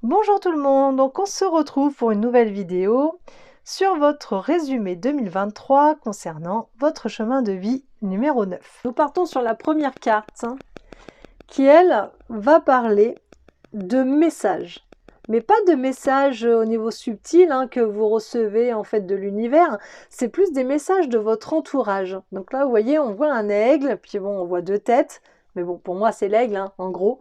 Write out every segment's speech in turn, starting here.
Bonjour tout le monde, donc on se retrouve pour une nouvelle vidéo sur votre résumé 2023 concernant votre chemin de vie numéro 9. Nous partons sur la première carte qui, elle, va parler de messages. Mais pas de messages au niveau subtil que vous recevez en fait de l'univers, c'est plus des messages de votre entourage. Donc là, vous voyez, on voit un aigle, puis bon, on voit deux têtes, mais bon, pour moi, c'est l'aigle, en gros,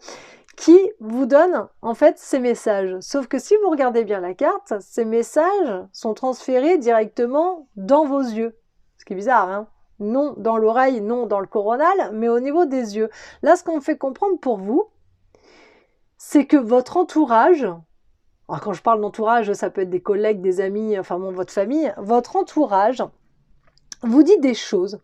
qui vous donne en fait ces messages. Sauf que si vous regardez bien la carte, ces messages sont transférés directement dans vos yeux. Ce qui est bizarre, hein? Non dans l'oreille, non dans le coronal, mais au niveau des yeux. Là, ce qu'on me fait comprendre pour vous, c'est que votre entourage, alors quand je parle d'entourage, ça peut être des collègues, des amis, enfin bon, votre famille, votre entourage vous dit des choses.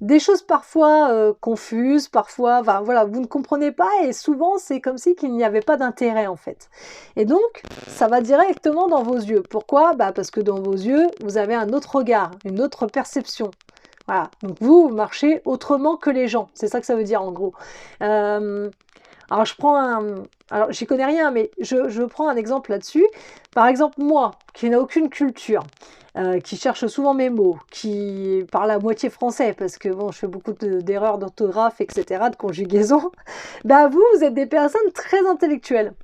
Des choses parfois confuses, parfois, enfin, voilà, vous ne comprenez pas et souvent c'est comme si qu'il n'y avait pas d'intérêt en fait. Et donc, ça va directement dans vos yeux. Pourquoi? Parce que dans vos yeux, vous avez un autre regard, une autre perception. Voilà, donc vous marchez autrement que les gens. C'est ça que ça veut dire en gros. Alors alors j'y connais rien, mais je prends un exemple là-dessus. Par exemple, moi, qui n'ai aucune culture, qui cherche souvent mes mots, qui parle à moitié français, parce que bon, je fais beaucoup d'erreurs d'orthographe, etc., de conjugaison, vous êtes des personnes très intellectuelles.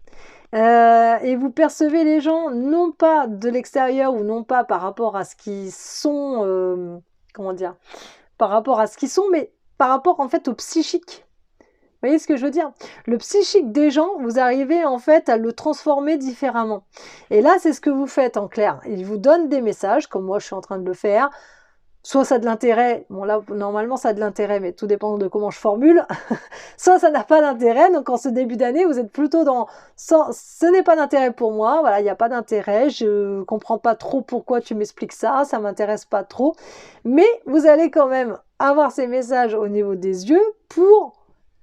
Et vous percevez les gens non pas de l'extérieur ou non pas par rapport à ce qu'ils sont, comment dire, par rapport à ce qu'ils sont, mais par rapport en fait au psychique. Vous voyez ce que je veux dire? Le psychique des gens, vous arrivez en fait à le transformer différemment. Et là, c'est ce que vous faites en clair. Ils vous donnent des messages, comme moi je suis en train de le faire. Soit ça a de l'intérêt, bon là normalement ça a de l'intérêt, mais tout dépend de comment je formule. Soit ça n'a pas d'intérêt, donc en ce début d'année, vous êtes plutôt dans ce n'est pas d'intérêt pour moi, voilà, il n'y a pas d'intérêt, je comprends pas trop pourquoi tu m'expliques ça, ça m'intéresse pas trop. Mais vous allez quand même avoir ces messages au niveau des yeux pour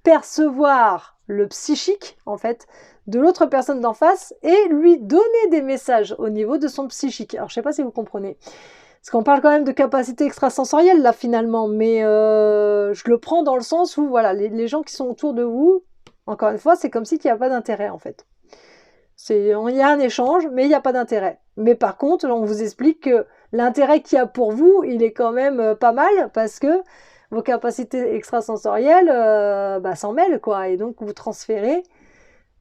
percevoir le psychique, en fait, de l'autre personne d'en face et lui donner des messages au niveau de son psychique. Alors, je sais pas si vous comprenez. Parce qu'on parle quand même de capacité extrasensorielle, là, finalement, mais je le prends dans le sens où, voilà, les gens qui sont autour de vous, encore une fois, c'est comme si il n'y a pas d'intérêt, en fait. Il y a un échange, mais il n'y a pas d'intérêt. Mais par contre, on vous explique que l'intérêt qu'il y a pour vous, il est quand même pas mal, parce que vos capacités extrasensorielles s'en mêlent, quoi. Et donc, vous transférez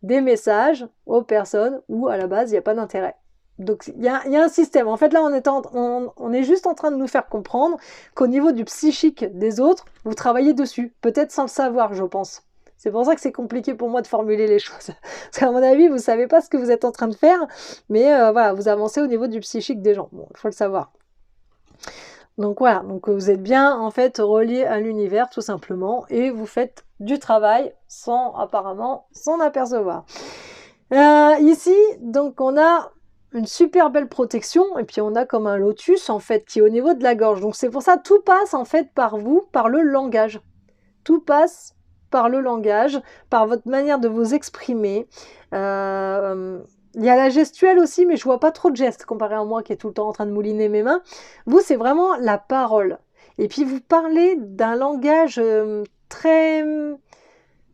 des messages aux personnes où, à la base, il n'y a pas d'intérêt. Donc, il y a un système. En fait, là, on est juste en train de nous faire comprendre qu'au niveau du psychique des autres, vous travaillez dessus. Peut-être sans le savoir, je pense. C'est pour ça que c'est compliqué pour moi de formuler les choses. Parce qu'à mon avis, vous ne savez pas ce que vous êtes en train de faire, mais voilà, vous avancez au niveau du psychique des gens. Bon, il faut le savoir. Donc voilà, donc vous êtes bien en fait relié à l'univers tout simplement et vous faites du travail sans apparemment s'en apercevoir. Ici, donc on a une super belle protection et puis on a comme un lotus en fait qui est au niveau de la gorge. Donc c'est pour ça tout passe en fait par vous, par le langage. Tout passe par le langage, par votre manière de vous exprimer. Il y a la gestuelle aussi, mais je vois pas trop de gestes comparé à moi qui est tout le temps en train de mouliner mes mains. Vous, c'est vraiment la parole. Et puis vous parlez d'un langage très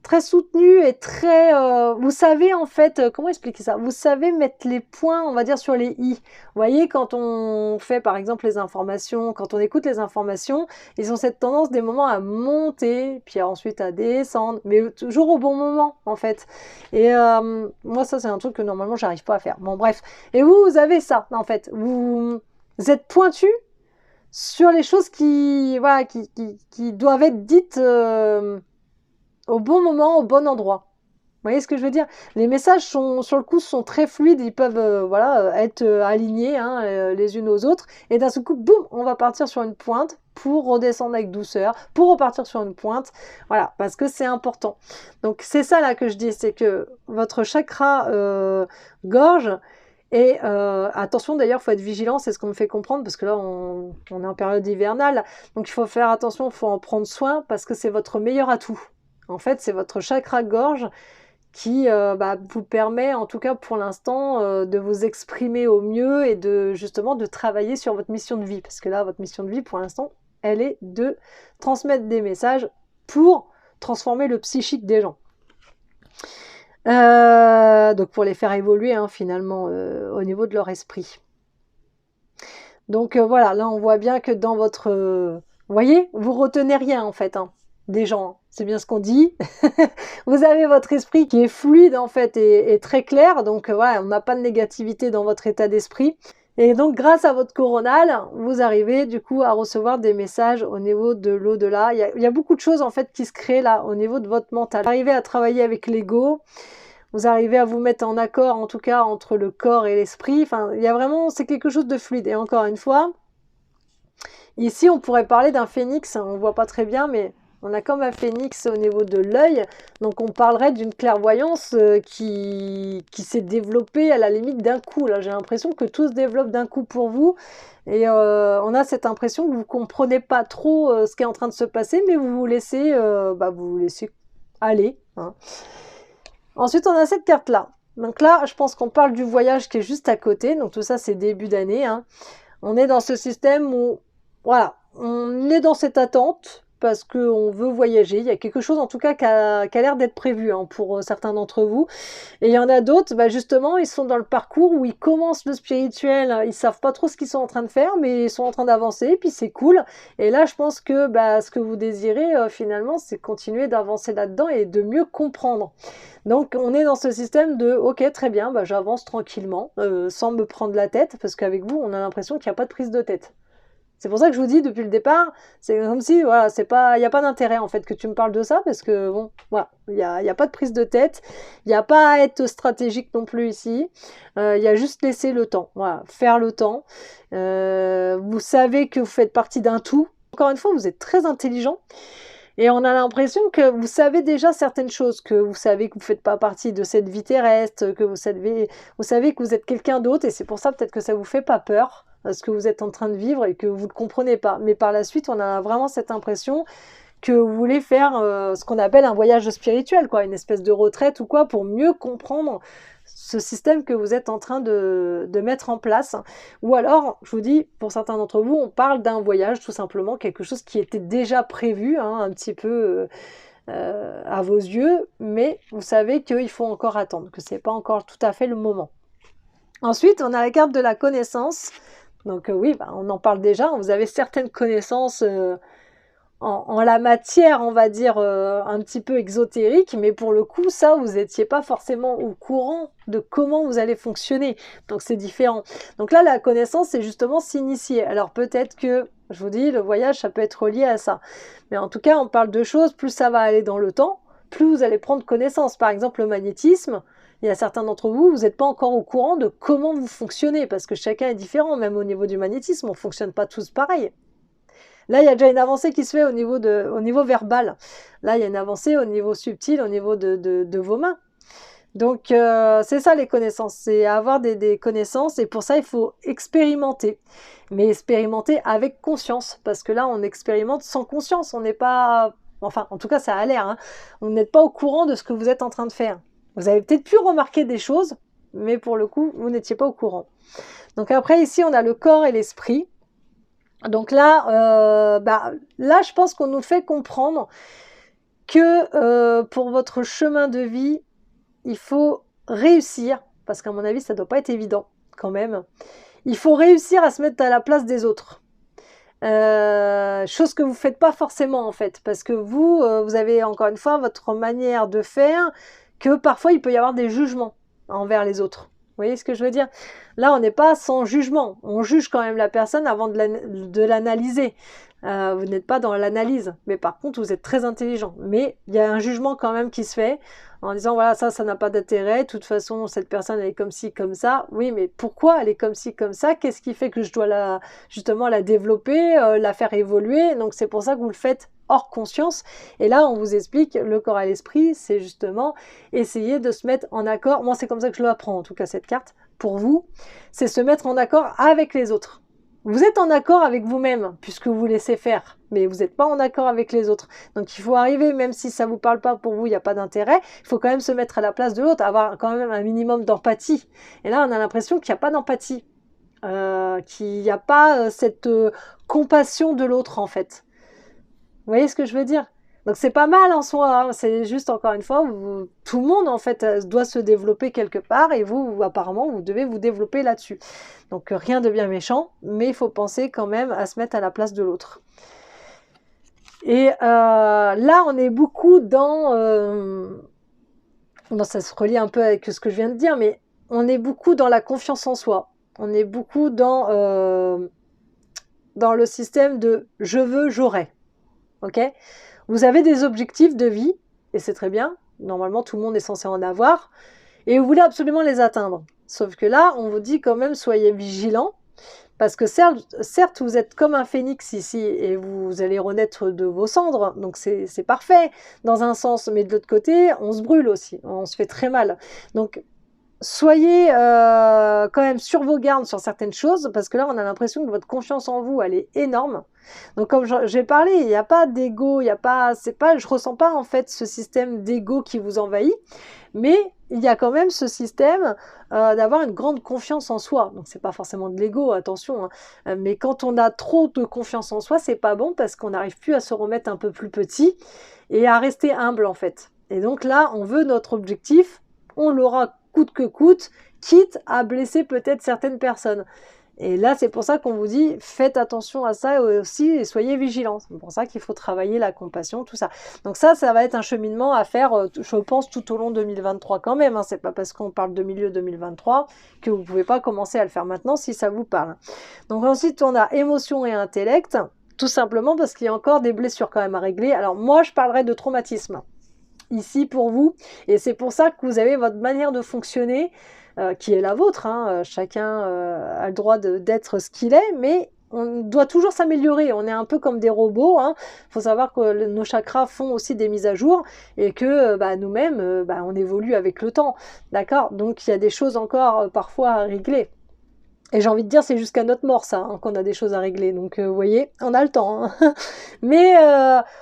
très soutenu et très... vous savez en fait, comment expliquer ça? Vous savez mettre les points, on va dire, sur les i. Vous voyez, quand on fait par exemple les informations, quand on écoute les informations, ils ont cette tendance des moments à monter, puis ensuite à descendre, mais toujours au bon moment en fait. Et moi ça c'est un truc que normalement j'arrive pas à faire. Bon bref. Et vous avez ça en fait. Vous êtes pointu sur les choses qui, voilà, qui doivent être dites... au bon moment, au bon endroit. Vous voyez ce que je veux dire? Les messages sont, sur le coup, sont très fluides, ils peuvent être alignés les unes aux autres, et d'un seul coup, boum, on va partir sur une pointe pour redescendre avec douceur, pour repartir sur une pointe, voilà, parce que c'est important. Donc c'est ça là que je dis, c'est que votre chakra gorge, et attention d'ailleurs, il faut être vigilant, c'est ce qu'on me fait comprendre, parce que là, on est en période hivernale, donc il faut faire attention, il faut en prendre soin, parce que c'est votre meilleur atout. En fait, c'est votre chakra gorge qui vous permet, en tout cas pour l'instant, de vous exprimer au mieux et justement de travailler sur votre mission de vie. Parce que là, votre mission de vie, pour l'instant, elle est de transmettre des messages pour transformer le psychique des gens. voilà, donc pour les faire évoluer hein, finalement au niveau de leur esprit. Donc voilà, là on voit bien que dans votre... vous voyez, vous retenez rien en fait, hein, des gens, c'est bien ce qu'on dit. Vous avez votre esprit qui est fluide en fait et très clair, donc voilà, on n'a pas de négativité dans votre état d'esprit. Et donc grâce à votre coronal, vous arrivez du coup à recevoir des messages au niveau de l'au-delà. Il y a beaucoup de choses en fait qui se créent là au niveau de votre mental. Vous arrivez à travailler avec l'ego, vous arrivez à vous mettre en accord en tout cas entre le corps et l'esprit. Enfin, il y a vraiment, c'est quelque chose de fluide. Et encore une fois, ici on pourrait parler d'un phénix, on ne voit pas très bien, mais on a comme un phénix au niveau de l'œil, donc on parlerait d'une clairvoyance qui s'est développée à la limite d'un coup. Là, j'ai l'impression que tout se développe d'un coup pour vous, et on a cette impression que vous ne comprenez pas trop ce qui est en train de se passer, mais vous vous laissez aller. Hein. Ensuite, on a cette carte-là. Donc là, je pense qu'on parle du voyage qui est juste à côté, donc tout ça, c'est début d'année. Hein. On est dans ce système où, voilà, on est dans cette attente, parce qu'on veut voyager. Il y a quelque chose en tout cas qui a l'air d'être prévu hein, pour certains d'entre vous. Et il y en a d'autres, justement, ils sont dans le parcours où ils commencent le spirituel, ils savent pas trop ce qu'ils sont en train de faire, mais ils sont en train d'avancer, puis c'est cool. Et là, je pense que ce que vous désirez, finalement, c'est continuer d'avancer là-dedans et de mieux comprendre. Donc, on est dans ce système de, ok, très bien, j'avance tranquillement, sans me prendre la tête, parce qu'avec vous, on a l'impression qu'il n'y a pas de prise de tête. C'est pour ça que je vous dis depuis le départ, c'est comme si, voilà, il n'y a pas d'intérêt en fait que tu me parles de ça, parce que bon, voilà, il n'y a pas de prise de tête, il n'y a pas à être stratégique non plus ici, il y a juste laisser le temps, voilà, faire le temps. Vous savez que vous faites partie d'un tout. Encore une fois, vous êtes très intelligent. Et on a l'impression que vous savez déjà certaines choses, que vous savez que vous ne faites pas partie de cette vie terrestre, que vous savez que vous êtes quelqu'un d'autre, et c'est pour ça peut-être que ça ne vous fait pas peur, ce que vous êtes en train de vivre et que vous ne comprenez pas. Mais par la suite, on a vraiment cette impression que vous voulez faire ce qu'on appelle un voyage spirituel, quoi, une espèce de retraite ou quoi, pour mieux comprendre ce système que vous êtes en train de mettre en place. Ou alors, je vous dis, pour certains d'entre vous, on parle d'un voyage, tout simplement, quelque chose qui était déjà prévu, hein, un petit peu à vos yeux, mais vous savez qu'il faut encore attendre, que ce n'est pas encore tout à fait le moment. Ensuite, on a la carte de la connaissance. Donc oui, on en parle déjà, vous avez certaines connaissances en la matière, on va dire, un petit peu exotérique, mais pour le coup, ça, vous n'étiez pas forcément au courant de comment vous allez fonctionner, donc c'est différent. Donc là, la connaissance, c'est justement s'initier. Alors peut-être que, je vous dis, le voyage, ça peut être lié à ça. Mais en tout cas, on parle de choses, plus ça va aller dans le temps, plus vous allez prendre connaissance. Par exemple, le magnétisme, il y a certains d'entre vous, vous n'êtes pas encore au courant de comment vous fonctionnez, parce que chacun est différent, même au niveau du magnétisme, on ne fonctionne pas tous pareil. Là, il y a déjà une avancée qui se fait au niveau verbal. Là, il y a une avancée au niveau subtil, au niveau de vos mains. Donc, c'est ça les connaissances, c'est avoir des connaissances, et pour ça, il faut expérimenter. Mais expérimenter avec conscience, parce que là, on expérimente sans conscience, on n'est pas... Enfin, en tout cas, ça a l'air, hein. Vous n'êtes pas au courant de ce que vous êtes en train de faire. Vous avez peut-être pu remarquer des choses, mais pour le coup, vous n'étiez pas au courant. Donc après, ici, on a le corps et l'esprit. Donc là, là, je pense qu'on nous fait comprendre que pour votre chemin de vie, il faut réussir, parce qu'à mon avis, ça ne doit pas être évident quand même. Il faut réussir à se mettre à la place des autres. Chose que vous ne faites pas forcément en fait, parce que vous avez encore une fois votre manière de faire, que parfois il peut y avoir des jugements envers les autres. Vous voyez ce que je veux dire? Là, on n'est pas sans jugement. On juge quand même la personne avant de l'analyser. Vous n'êtes pas dans l'analyse. Mais par contre, vous êtes très intelligent. Mais il y a un jugement quand même qui se fait en disant, voilà, ça n'a pas d'intérêt. De toute façon, cette personne, elle est comme ci, comme ça. Oui, mais pourquoi elle est comme ci, comme ça? Qu'est-ce qui fait que je dois justement la développer, la faire évoluer? Donc, c'est pour ça que vous le faites hors conscience. Et là, on vous explique, le corps et l'esprit, c'est justement essayer de se mettre en accord. Moi, c'est comme ça que je l'apprends, en tout cas, cette carte. Pour vous, c'est se mettre en accord avec les autres. Vous êtes en accord avec vous-même, puisque vous laissez faire, mais vous n'êtes pas en accord avec les autres. Donc il faut arriver, même si ça ne vous parle pas pour vous, il n'y a pas d'intérêt, il faut quand même se mettre à la place de l'autre, avoir quand même un minimum d'empathie. Et là, on a l'impression qu'il n'y a pas d'empathie, qu'il n'y a pas cette compassion de l'autre, en fait. Vous voyez ce que je veux dire? Donc c'est pas mal en soi, hein. C'est juste encore une fois, tout le monde en fait doit se développer quelque part et vous apparemment vous devez vous développer là-dessus. Donc rien de bien méchant, mais il faut penser quand même à se mettre à la place de l'autre. Et là on est beaucoup dans... Bon, ça se relie un peu avec ce que je viens de dire, mais on est beaucoup dans la confiance en soi. On est beaucoup dans le système de « je veux, j'aurai ». Ok ? Vous avez des objectifs de vie, et c'est très bien. Normalement, tout le monde est censé en avoir. Et vous voulez absolument les atteindre. Sauf que là, on vous dit quand même, soyez vigilants. Parce que certes, vous êtes comme un phénix ici, et vous allez renaître de vos cendres. Donc c'est parfait dans un sens. Mais de l'autre côté, on se brûle aussi. On se fait très mal. Donc soyez quand même sur vos gardes sur certaines choses, parce que là, on a l'impression que votre confiance en vous, elle est énorme. Donc, comme j'ai parlé, il n'y a pas d'ego, je ressens pas en fait ce système d'ego qui vous envahit, mais il y a quand même ce système d'avoir une grande confiance en soi. Donc, c'est pas forcément de l'ego, attention, hein. Mais quand on a trop de confiance en soi, c'est pas bon parce qu'on n'arrive plus à se remettre un peu plus petit et à rester humble en fait. Et donc là, on veut notre objectif, on l'aura coûte que coûte, quitte à blesser peut-être certaines personnes. Et là, c'est pour ça qu'on vous dit, faites attention à ça aussi et soyez vigilants. C'est pour ça qu'il faut travailler la compassion, tout ça. Donc ça va être un cheminement à faire, je pense, tout au long 2023 quand même. Hein. C'est pas parce qu'on parle de milieu 2023 que vous pouvez pas commencer à le faire maintenant si ça vous parle. Donc ensuite, on a émotion et intellect, tout simplement parce qu'il y a encore des blessures quand même à régler. Alors moi, je parlerai de traumatisme ici pour vous, et c'est pour ça que vous avez votre manière de fonctionner qui est la vôtre, hein. Chacun a le droit d'être ce qu'il est, mais on doit toujours s'améliorer, on est un peu comme des robots, hein. Faut savoir que nos chakras font aussi des mises à jour et que nous-mêmes on évolue avec le temps, d'accord, donc il y a des choses encore parfois à régler. Et j'ai envie de dire, c'est jusqu'à notre mort, ça, hein, qu'on a des choses à régler. Donc, vous voyez, on a le temps. Hein. Mais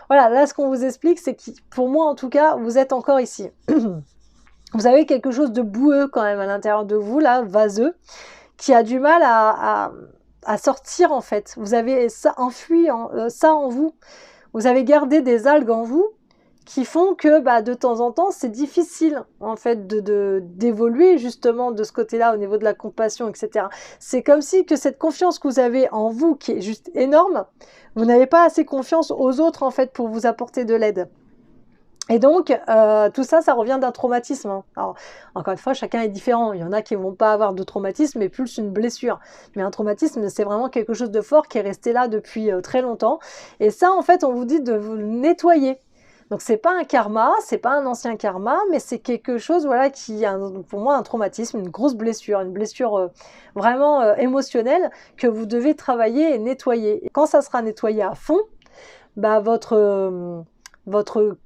voilà, là, ce qu'on vous explique, c'est que, pour moi, en tout cas, vous êtes encore ici. Vous avez quelque chose de boueux, quand même, à l'intérieur de vous, là, vaseux, qui a du mal à sortir, en fait. Vous avez ça enfoui, ça en vous. Vous avez gardé des algues en vous qui font que de temps en temps, c'est difficile en fait d'évoluer justement de ce côté-là au niveau de la compassion, etc. C'est comme si que cette confiance que vous avez en vous, qui est juste énorme, vous n'avez pas assez confiance aux autres en fait pour vous apporter de l'aide. Et donc, tout ça, ça revient d'un traumatisme. Hein. Alors, encore une fois, chacun est différent. Il y en a qui ne vont pas avoir de traumatisme, mais plus une blessure. Mais un traumatisme, c'est vraiment quelque chose de fort qui est resté là depuis très longtemps. Et ça, en fait, on vous dit de vous nettoyer. Donc c'est pas un karma, c'est pas un ancien karma, mais c'est quelque chose voilà qui a pour moi un traumatisme, une grosse blessure, une blessure vraiment émotionnelle que vous devez travailler et nettoyer. Et quand ça sera nettoyé à fond, votre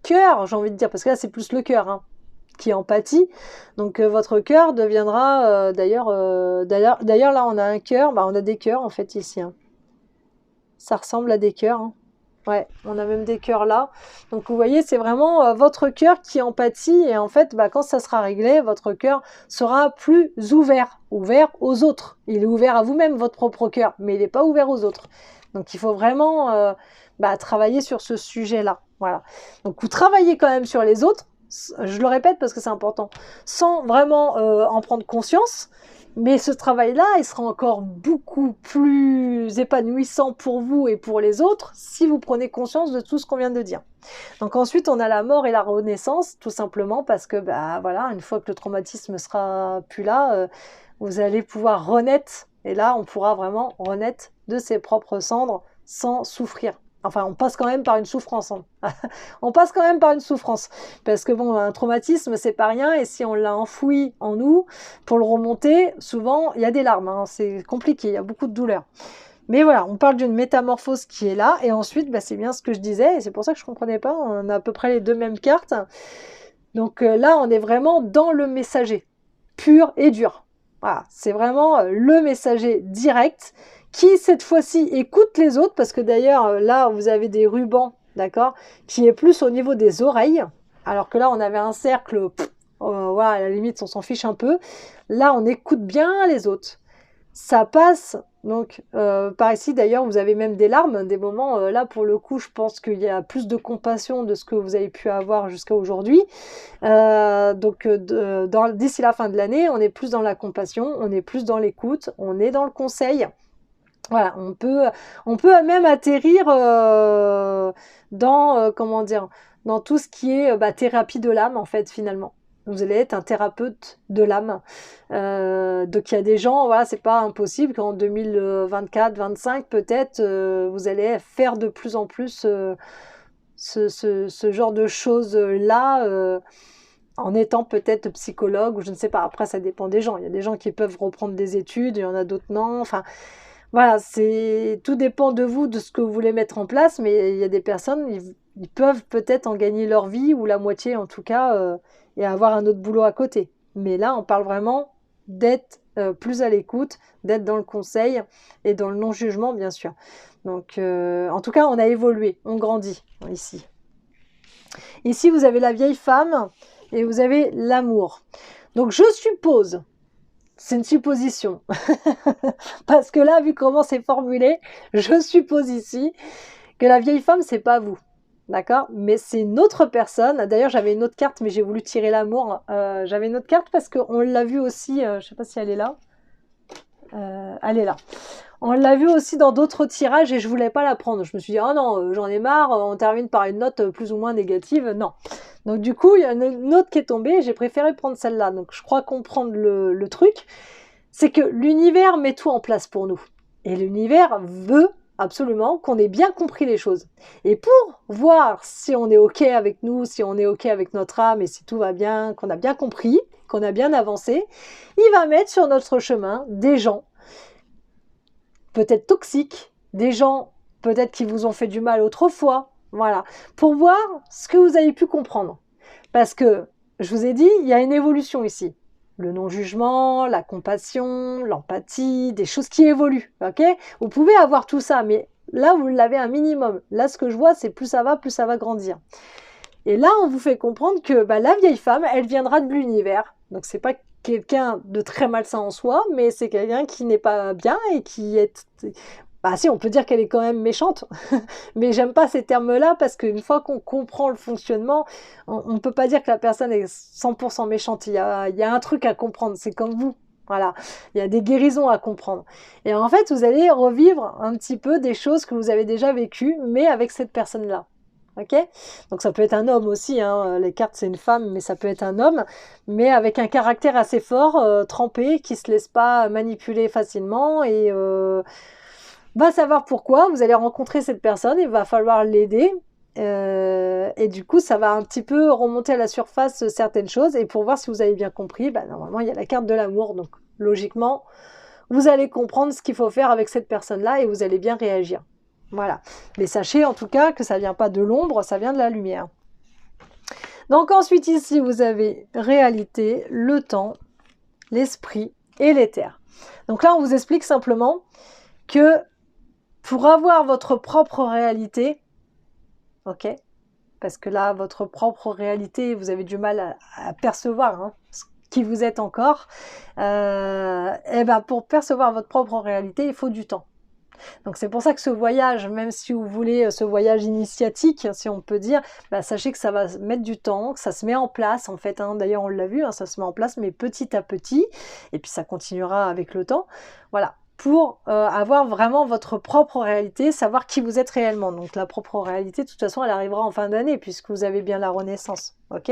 cœur, j'ai envie de dire, parce que là c'est plus le cœur hein, qui empathie, donc votre cœur deviendra d'ailleurs là on a un cœur, on a des cœurs en fait ici. Hein. Ça ressemble à des cœurs. Hein. Ouais, on a même des cœurs là. Donc vous voyez, c'est vraiment votre cœur qui empathie et en fait, quand ça sera réglé, votre cœur sera plus ouvert aux autres. Il est ouvert à vous-même, votre propre cœur, mais il n'est pas ouvert aux autres. Donc il faut vraiment travailler sur ce sujet-là. Voilà. Donc vous travaillez quand même sur les autres, je le répète parce que c'est important, sans vraiment en prendre conscience. Mais ce travail-là, il sera encore beaucoup plus épanouissant pour vous et pour les autres si vous prenez conscience de tout ce qu'on vient de dire. Donc ensuite, on a la mort et la renaissance, tout simplement parce que, voilà, une fois que le traumatisme sera plus là, vous allez pouvoir renaître. Et là, on pourra vraiment renaître de ses propres cendres sans souffrir. Enfin, on passe quand même par une souffrance. Hein. On passe quand même par une souffrance. Parce que bon, un traumatisme, c'est pas rien. Et si on l'a enfoui en nous, pour le remonter, souvent, il y a des larmes. Hein. C'est compliqué, il y a beaucoup de douleur. Mais voilà, on parle d'une métamorphose qui est là. Et ensuite, c'est bien ce que je disais. Et c'est pour ça que je comprenais pas. On a à peu près les deux mêmes cartes. Donc là, on est vraiment dans le messager. Pur et dur. Voilà, c'est vraiment le messager direct qui cette fois-ci écoute les autres, parce que d'ailleurs là vous avez des rubans, d'accord, qui est plus au niveau des oreilles, alors que là on avait un cercle, voilà, à la limite on s'en fiche un peu. Là on écoute bien les autres, ça passe Donc, par ici, d'ailleurs, vous avez même des larmes, des moments, là, pour le coup, je pense qu'il y a plus de compassion de ce que vous avez pu avoir jusqu'à aujourd'hui. Donc, d'ici la fin de l'année, on est plus dans la compassion, on est plus dans l'écoute, on est dans le conseil. Voilà, on peut même atterrir dans, comment dire, dans tout ce qui est thérapie de l'âme, en fait, finalement. Vous allez être un thérapeute de l'âme. Donc il y a des gens, voilà, c'est pas impossible qu'en 2024-25, peut-être, vous allez faire de plus en plus ce genre de choses-là, en étant peut-être psychologue, ou je ne sais pas. Après, ça dépend des gens. Il y a des gens qui peuvent reprendre des études, il y en a d'autres non. Enfin, voilà, tout dépend de vous, de ce que vous voulez mettre en place, mais il y a des personnes, ils peuvent peut-être en gagner leur vie, ou la moitié en tout cas, et avoir un autre boulot à côté. Mais là, on parle vraiment d'être plus à l'écoute, d'être dans le conseil et dans le non-jugement, bien sûr. Donc, en tout cas, on a évolué, on grandit ici. Ici, vous avez la vieille femme et vous avez l'amour. Donc, je suppose, c'est une supposition, parce que là, vu comment c'est formulé, je suppose ici que la vieille femme, c'est pas vous. D'accord? Mais c'est une autre personne. D'ailleurs, j'avais une autre carte, mais j'ai voulu tirer l'amour. J'avais une autre carte parce qu'on l'a vu aussi, je sais pas si elle est là. Elle est là. On l'a vu aussi dans d'autres tirages et je voulais pas la prendre. Je me suis dit, oh non, j'en ai marre, on termine par une note plus ou moins négative. Non. Donc du coup, il y a une autre qui est tombée et j'ai préféré prendre celle-là. Donc je crois comprendre le truc. C'est que l'univers met tout en place pour nous. Et l'univers veut absolument qu'on ait bien compris les choses. Et pour voir si on est OK avec nous, si on est OK avec notre âme et si tout va bien, qu'on a bien compris, qu'on a bien avancé, il va mettre sur notre chemin des gens peut-être toxiques, des gens peut-être qui vous ont fait du mal autrefois, voilà, pour voir ce que vous avez pu comprendre. Parce que, je vous ai dit, il y a une évolution ici. Le non-jugement, la compassion, l'empathie, des choses qui évoluent, ok? Vous pouvez avoir tout ça, mais là, vous l'avez un minimum. Là, ce que je vois, c'est plus ça va grandir. Et là, on vous fait comprendre que la vieille femme, elle viendra de l'univers. Donc, c'est pas quelqu'un de très malsain en soi, mais c'est quelqu'un qui n'est pas bien et qui est... Bah si, on peut dire qu'elle est quand même méchante, mais j'aime pas ces termes-là parce qu'une fois qu'on comprend le fonctionnement, on ne peut pas dire que la personne est 100% méchante. Il y a un truc à comprendre, c'est comme vous. Voilà, il y a des guérisons à comprendre. Et en fait, vous allez revivre un petit peu des choses que vous avez déjà vécues, mais avec cette personne-là. Ok? Donc ça peut être un homme aussi, hein. Les cartes c'est une femme, mais ça peut être un homme, mais avec un caractère assez fort, trempé, qui se laisse pas manipuler facilement et va savoir pourquoi. Vous allez rencontrer cette personne, il va falloir l'aider. Et du coup, ça va un petit peu remonter à la surface certaines choses. Et pour voir si vous avez bien compris, normalement, il y a la carte de l'amour. Donc, logiquement, vous allez comprendre ce qu'il faut faire avec cette personne-là et vous allez bien réagir. Voilà. Mais sachez en tout cas que ça ne vient pas de l'ombre, ça vient de la lumière. Donc ensuite, ici, vous avez réalité, le temps, l'esprit et l'éther. Donc là, on vous explique simplement que pour avoir votre propre réalité, ok, parce que là, votre propre réalité, vous avez du mal à percevoir qui vous êtes encore, pour percevoir votre propre réalité, il faut du temps. Donc c'est pour ça que ce voyage, même si vous voulez ce voyage initiatique, si on peut dire, sachez que ça va mettre du temps, que ça se met en place en fait. D'ailleurs on l'a vu, ça se met en place, mais petit à petit, et puis ça continuera avec le temps. Voilà, pour avoir vraiment votre propre réalité, savoir qui vous êtes réellement. Donc la propre réalité, de toute façon, elle arrivera en fin d'année, puisque vous avez bien la renaissance, ok ?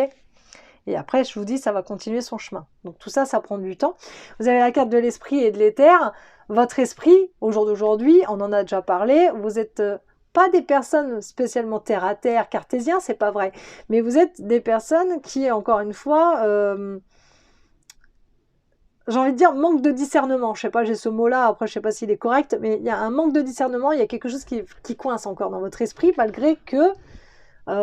Et après, je vous dis, ça va continuer son chemin. Donc tout ça, ça prend du temps. Vous avez la carte de l'esprit et de l'éther. Votre esprit, au jour d'aujourd'hui, on en a déjà parlé, vous n'êtes pas des personnes spécialement terre à terre, cartésiens, c'est pas vrai. Mais vous êtes des personnes qui, encore une fois, j'ai envie de dire manque de discernement. Je sais pas, j'ai ce mot-là, après je sais pas s'il est correct, mais il y a un manque de discernement, il y a quelque chose qui coince encore dans votre esprit, malgré que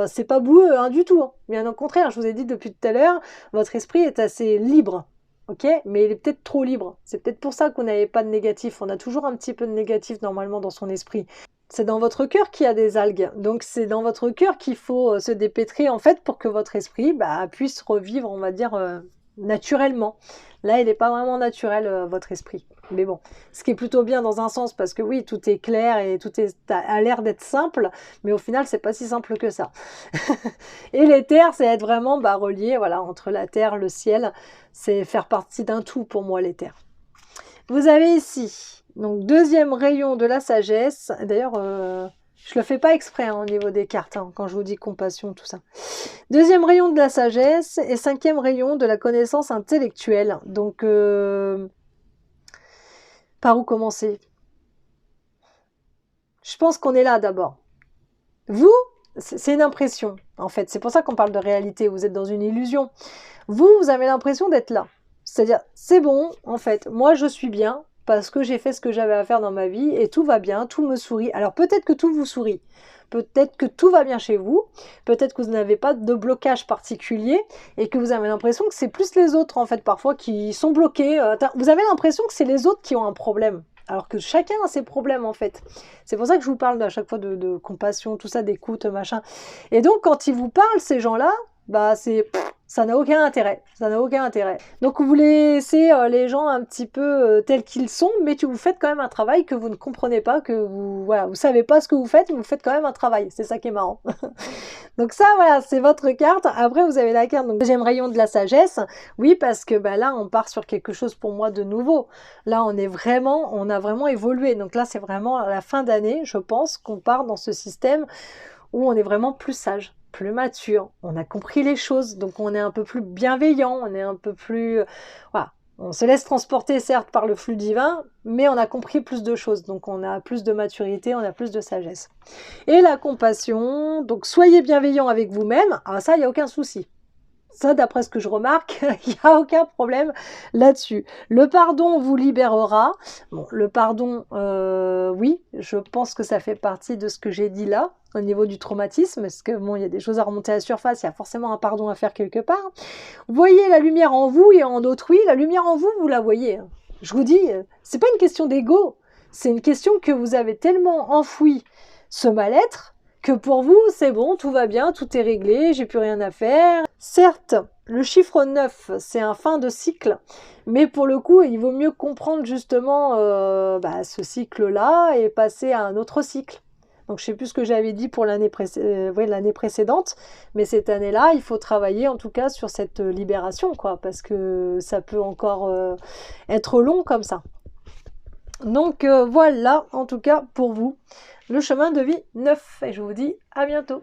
c'est pas boueux du tout. Bien au contraire, je vous ai dit depuis tout à l'heure, votre esprit est assez libre. Ok, mais il est peut-être trop libre. C'est peut-être pour ça qu'on n'avait pas de négatif. On a toujours un petit peu de négatif normalement dans son esprit. C'est dans votre cœur qu'il y a des algues. Donc c'est dans votre cœur qu'il faut se dépêtrer en fait pour que votre esprit puisse revivre, on va dire, naturellement. Là, il n'est pas vraiment naturel, votre esprit. Mais bon, ce qui est plutôt bien dans un sens, parce que oui, tout est clair et tout a l'air d'être simple, mais au final, c'est pas si simple que ça. Et l'éther, c'est être vraiment relié, voilà, entre la terre, le ciel, c'est faire partie d'un tout pour moi, l'éther. Vous avez ici, donc, deuxième rayon de la sagesse. D'ailleurs, je le fais pas exprès hein, au niveau des cartes, hein, quand je vous dis compassion, tout ça. Deuxième rayon de la sagesse et cinquième rayon de la connaissance intellectuelle. Donc, par où commencer? Je pense qu'on est là d'abord. Vous, c'est une impression, en fait. C'est pour ça qu'on parle de réalité. Vous êtes dans une illusion. Vous avez l'impression d'être là. C'est-à-dire, c'est bon, en fait. Moi, je suis bien parce que j'ai fait ce que j'avais à faire dans ma vie et tout va bien, tout me sourit. Alors, peut-être que tout vous sourit. Peut-être que tout va bien chez vous, peut-être que vous n'avez pas de blocage particulier et que vous avez l'impression que c'est plus les autres en fait parfois qui sont bloqués. Vous avez l'impression que c'est les autres qui ont un problème, alors que chacun a ses problèmes en fait. C'est pour ça que je vous parle à chaque fois de compassion, tout ça, d'écoute, machin. Et donc quand ils vous parlent, ces gens-là, ça n'a aucun intérêt, ça n'a aucun intérêt. Donc vous laissez les gens un petit peu tels qu'ils sont, mais vous faites quand même un travail que vous ne comprenez pas, que vous savez pas ce que vous faites, mais vous faites quand même un travail. C'est ça qui est marrant. Donc ça, voilà, c'est votre carte. Après, vous avez la carte, donc deuxième rayon de la sagesse. Oui, parce que là, on part sur quelque chose pour moi de nouveau. Là, on a vraiment évolué. Donc là, c'est vraiment à la fin d'année, je pense, qu'on part dans ce système où on est vraiment plus sage, plus mature, on a compris les choses, donc on est un peu plus bienveillant, on est un peu plus... Voilà. On se laisse transporter certes par le flux divin, mais on a compris plus de choses, donc on a plus de maturité, on a plus de sagesse. Et la compassion, donc soyez bienveillant avec vous-même, ça, il n'y a aucun souci. Ça, d'après ce que je remarque, il n'y a aucun problème là-dessus. Le pardon vous libérera. Bon, le pardon, oui, je pense que ça fait partie de ce que j'ai dit là, au niveau du traumatisme, parce que bon, il y a des choses à remonter à la surface, il y a forcément un pardon à faire quelque part. Voyez la lumière en vous et en autrui. La lumière en vous, vous la voyez. Je vous dis, c'est pas une question d'ego, c'est une question que vous avez tellement enfoui ce mal-être, que pour vous, c'est bon, tout va bien, tout est réglé, j'ai plus rien à faire. Certes, le chiffre 9, c'est un fin de cycle, mais pour le coup, il vaut mieux comprendre justement ce cycle-là et passer à un autre cycle. Donc, je ne sais plus ce que j'avais dit pour l'année précédente, mais cette année-là, il faut travailler en tout cas sur cette libération, quoi, parce que ça peut encore être long comme ça. Donc, voilà, en tout cas, pour vous, le chemin de vie 9. Et je vous dis à bientôt.